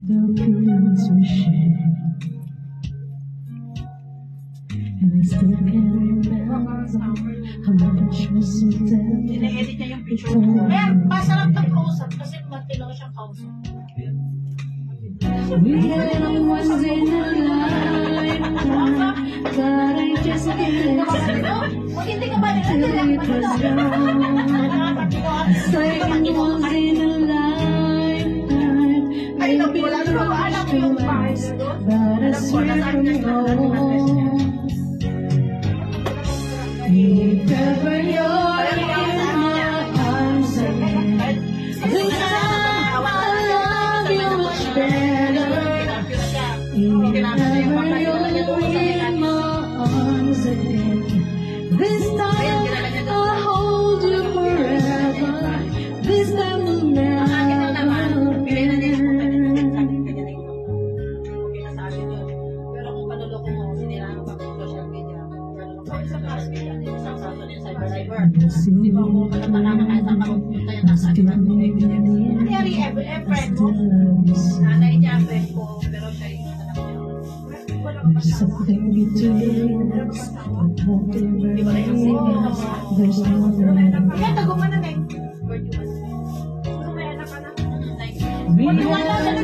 The feelings we share, and I still can't remember how much we sit there. Dine-edit niya yung picture ko. Eh, masarap na kausap kasi matilaw siyang kausap. We had once in a lifetime, but I just can't Kung hindi ka ba nila, it was gone. Say once in a lifetime, maybe wala na ba? Alam mo yung bahay na doon? but I swear from home. If ever you're in my arms again, this time I love you much better. If ever you're in my arms again, this time I'll hold you forever. This time will never Pero kung panuloko mo, siniraan ko pa social media. Sa class media, isang saso din cyber. Di ba ako matataka kahit ang pagpunta yan nasa akin. Nangyari, friend ko. Nanay niya, friend ko. Pero siya yung anak niya. Wala ka pa siya. something between us, but whatever Di ba na yung same yun? there's no love. Kaya taguman na na yung word you want. Sumaya na ka na. We had